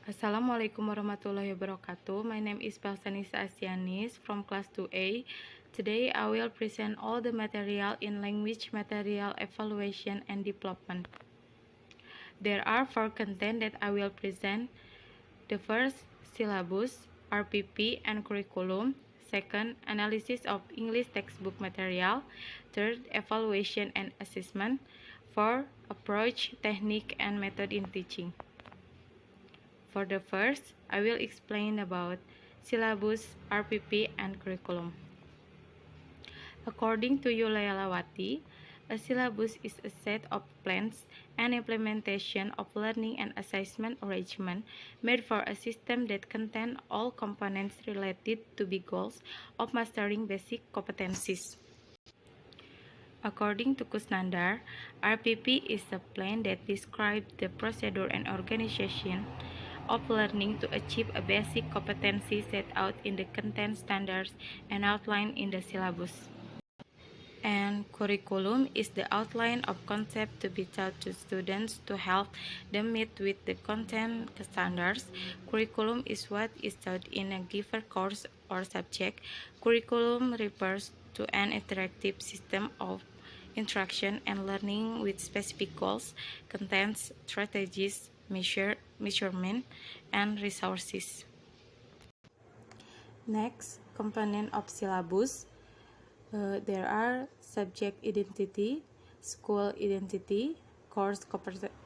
Assalamualaikum warahmatullahi wabarakatuh. My name is Balsanisa Asianis from class 2A. Today I will present all the material in language material evaluation and development. There are 4 content that I will present. The first, syllabus, RPP and curriculum. Second, analysis of English textbook material. Third, evaluation and assessment. Fourth, approach, technique and method in teaching. For the first, I will explain about syllabus, RPP, and curriculum. According to Yulayalawati, a syllabus is a set of plans and implementation of learning and assessment arrangement made for a system that contains all components related to the goals of mastering basic competencies. According to Kusnandar, RPP is a plan that describes the procedure and organization of learning to achieve a basic competency set out in the content standards and outlined in the syllabus. And curriculum is the outline of concept to be taught to students to help them meet with the content standards. Curriculum is what is taught in a given course or subject. Curriculum refers to an interactive system of interaction and learning with specific goals, contents, strategies, measurement, and resources. Next, component of syllabus. There are subject identity, school identity, course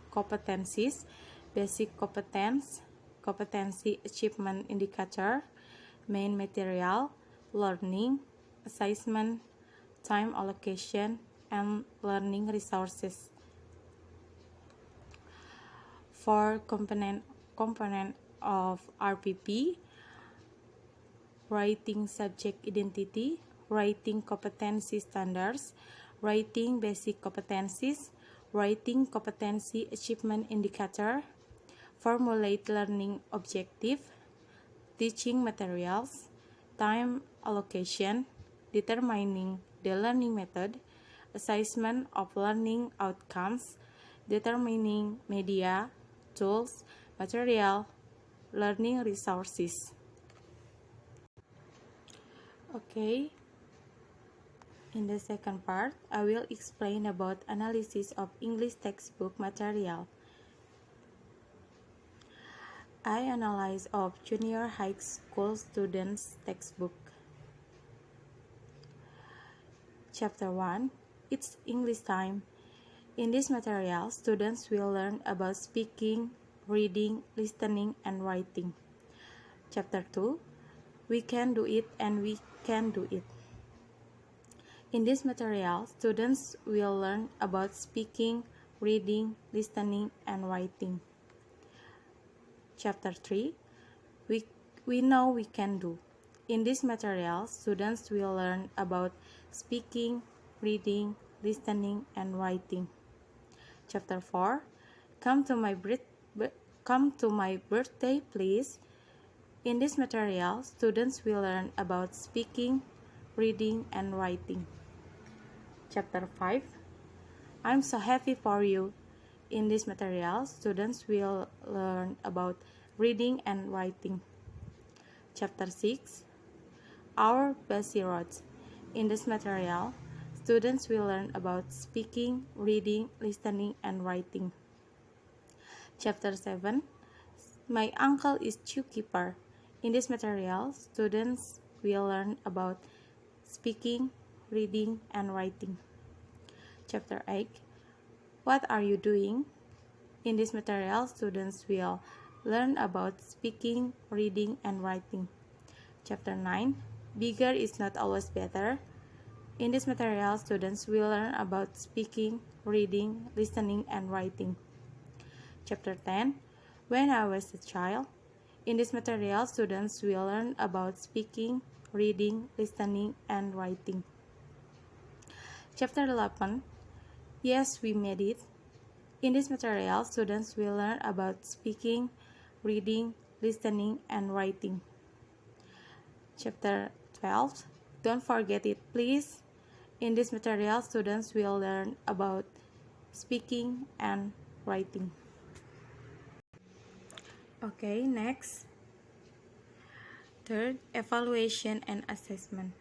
competencies, basic competence, competency achievement indicator, main material, learning, assessment, time allocation, and learning resources. For component of RPP, writing subject identity, writing competency standards, writing basic competencies, writing competency achievement indicator, formulate learning objective, teaching materials, time allocation, determining the learning method, assessment of learning outcomes, determining media, tools, material, learning resources. Okay. In the second part, I will explain about analysis of English textbook material. I analyze of junior high school students' textbook. Chapter 1, It's English Time. In this material, students will learn about speaking, reading, listening, and writing. Chapter 2, We can do it and we can do it. In this material, students will learn about speaking, reading, listening, and writing. Chapter 3, We know we can do. In this material, students will learn about speaking, reading, listening, and writing. Chapter 4, Come to my birthday, please. In this material, students will learn about speaking, reading, and writing. Chapter 5, I'm so happy for you. In this material, students will learn about reading and writing. Chapter 6, Our Busy Roads. In this material, students will learn about speaking, reading, listening, and writing. Chapter 7, My uncle is zookeeper. In this material, students will learn about speaking, reading, and writing. Chapter 8, What are you doing? In this material, students will learn about speaking, reading, and writing. Chapter 9, Bigger is not always better. In this material, students will learn about speaking, reading, listening, and writing. Chapter 10, When I was a child. In this material, students will learn about speaking, reading, listening, and writing. Chapter 11, Yes, we made it. In this material, students will learn about speaking, reading, listening, and writing. Chapter 12, Don't forget it, please. In this material, students will learn about speaking and writing. Okay, next. Third, evaluation and assessment.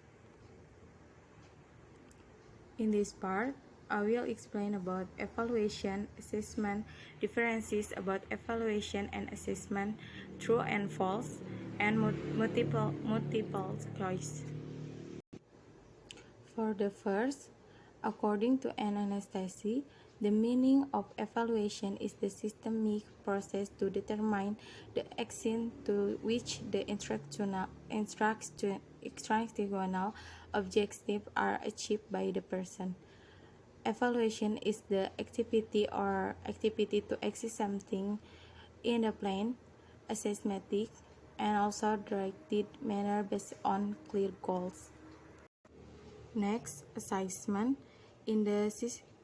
In this part, I will explain about evaluation, assessment, differences about evaluation and assessment, true and false, and multiple choice. For the first, according to Anastasia, the meaning of evaluation is the systemic process to determine the extent to which the instructional objectives are achieved by the person. Evaluation is the activity to exist something in a plain, systematic, and also directed manner based on clear goals. Next, assessment.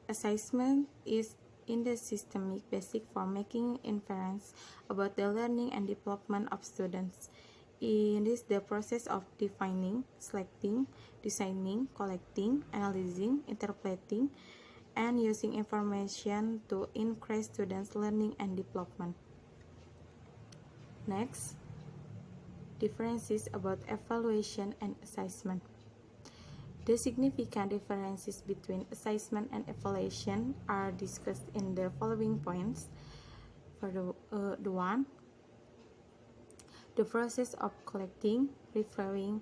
Assessment is in the systemic basic for making inference about the learning and development of students. It is the process of defining, selecting, designing, collecting, analyzing, interpreting, and using information to increase students' learning and development. Next, differences about evaluation and assessment. The significant differences between assessment and evaluation are discussed in the following points. For the one, the process of collecting, reviewing,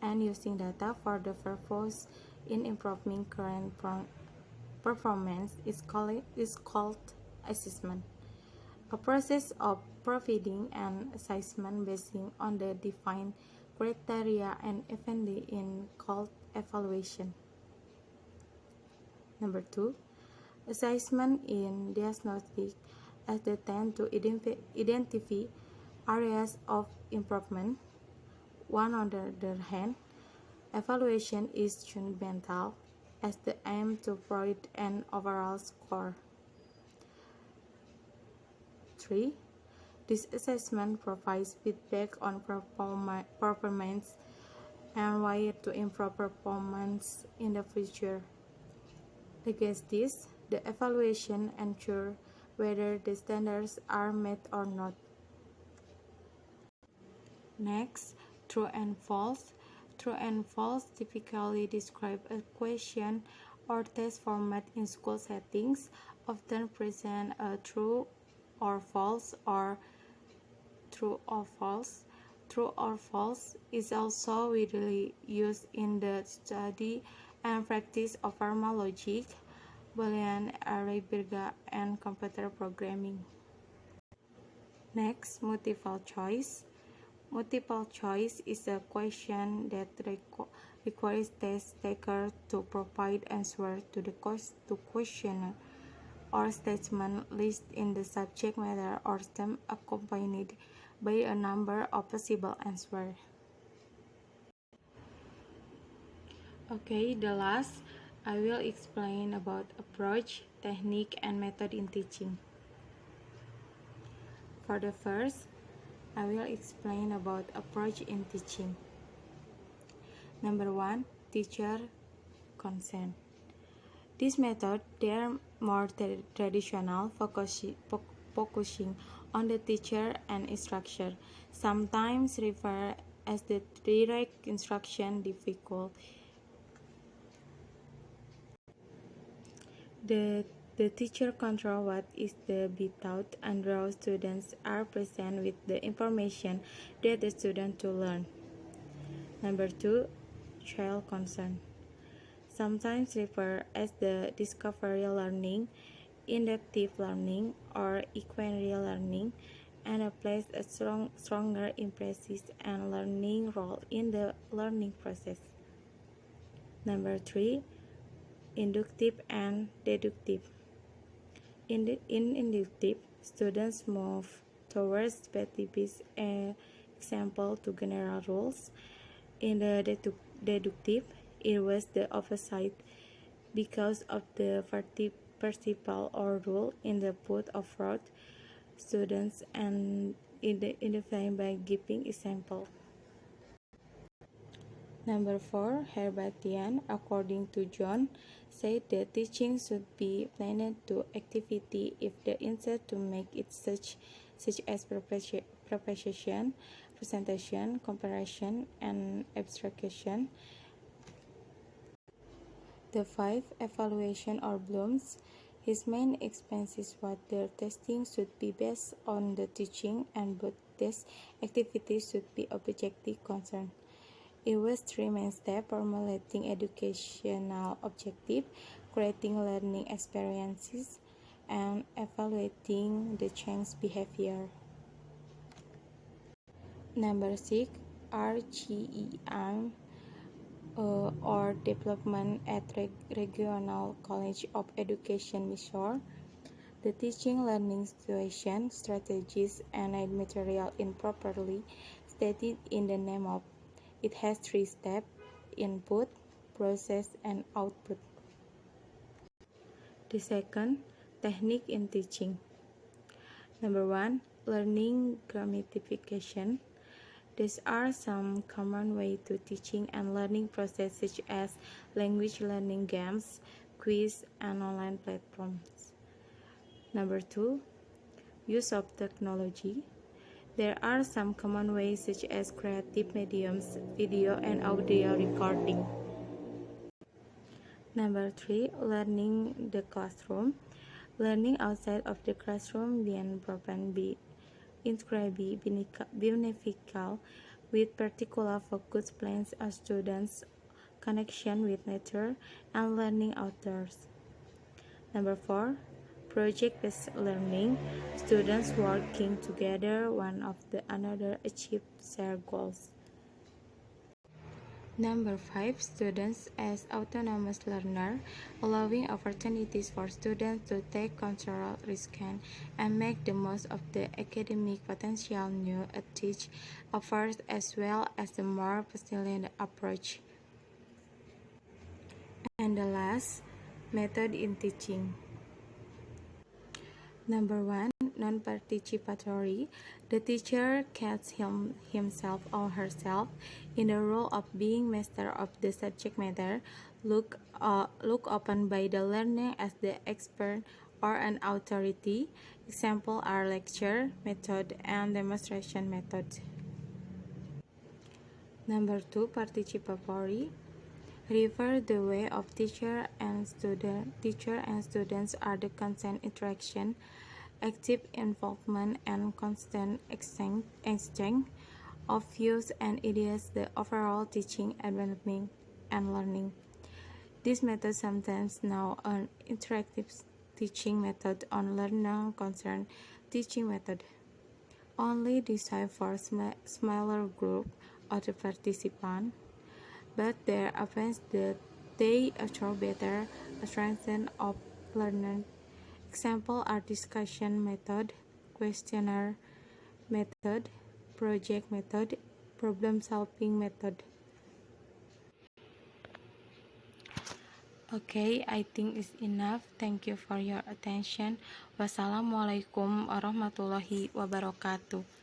and using data for the purpose in improving current performance is called assessment. A process of providing an assessment based on the defined criteria and event in called evaluation. Number 2, assessment in diagnostic as the tend to identify areas of improvement. On the other hand, evaluation is judgmental as the aim to provide an overall score. 3. This assessment provides feedback on performance and ways to improve performance in the future. Against this, the evaluation ensures whether the standards are met or not. Next, true and false. True and false typically describe a question or test format in school settings, often present a true or false or true or false. True or false is also widely used in the study and practice of formal logic, Boolean algebra, and computer programming. Next, multiple choice. Multiple choice is a question that requires test taker to provide answers to the question or statement listed in the subject matter or stem accompanied by a number of possible answers. Okay, the last, I will explain about approach, technique, and method in teaching. For the first, I will explain about approach in teaching. Number 1, teacher consent. This method, they are more traditional, focusing on the teacher and instructor, sometimes referred as the direct instruction difficult. The teacher controls what is to be taught and how students are present with the information that the student to learn. Number 2, child consent. Sometimes referred as the discovery learning, inductive learning, or equine learning, and plays a stronger emphasis and learning role in the learning process. Number 3, inductive and deductive. In inductive, students move towards specific example to general rules. In the deductive, it was the opposite because of the principle or rule in the put of fraud students and identifying by giving example. Number 4, Herbatian, according to John, said that teaching should be planned to activity if the intent to make it such such as proposition, presentation, comparison, and abstraction. The 5. Evaluation or blooms. His main expense is what their testing should be based on the teaching, and both these activities should be objective concern. It was 3 main steps: formulating educational objective, creating learning experiences, and evaluating the change behavior. Number 6. RGEM or Development at Regional College of Education measure the teaching learning situation, strategies, and material improperly stated in the name of. It has 3 steps: input, process, and output. The second, technique in teaching. Number 1, learning gamification. These are some common ways to teaching and learning process such as language learning games, quiz, and online platforms. Number 2, use of technology. There are some common ways such as creative mediums, video and audio recording. Number 3, learning the classroom. Learning outside of the classroom can proven be incredibly beneficial with particular focus plans on students' connection with nature and learning outdoors. Number 4, project-based learning. Students working together one of the another achieve shared goals. Number 5, students as autonomous learner, allowing opportunities for students to take cultural risks and make the most of the academic potential new teach offers, as well as the more resilient approach. And the last, method in teaching. Number 1, non-participatory. The teacher casts himself or herself in the role of being master of the subject matter, look upon by the learner as the expert or an authority. Examples are lecture method and demonstration method. Number 2, participatory. Refer the way of teacher and students are the constant interaction, active involvement, and constant exchange of views and ideas, the overall teaching, development, and learning. This method, sometimes known an interactive teaching method or learner concerned teaching method, only designed for smaller group of the participants, but there happens that they achieve better strengthening of learning. Examples are discussion method, questionnaire method, project method, problem-solving method. Okay, I think it's enough. Thank you for your attention. Wassalamualaikum warahmatullahi wabarakatuh.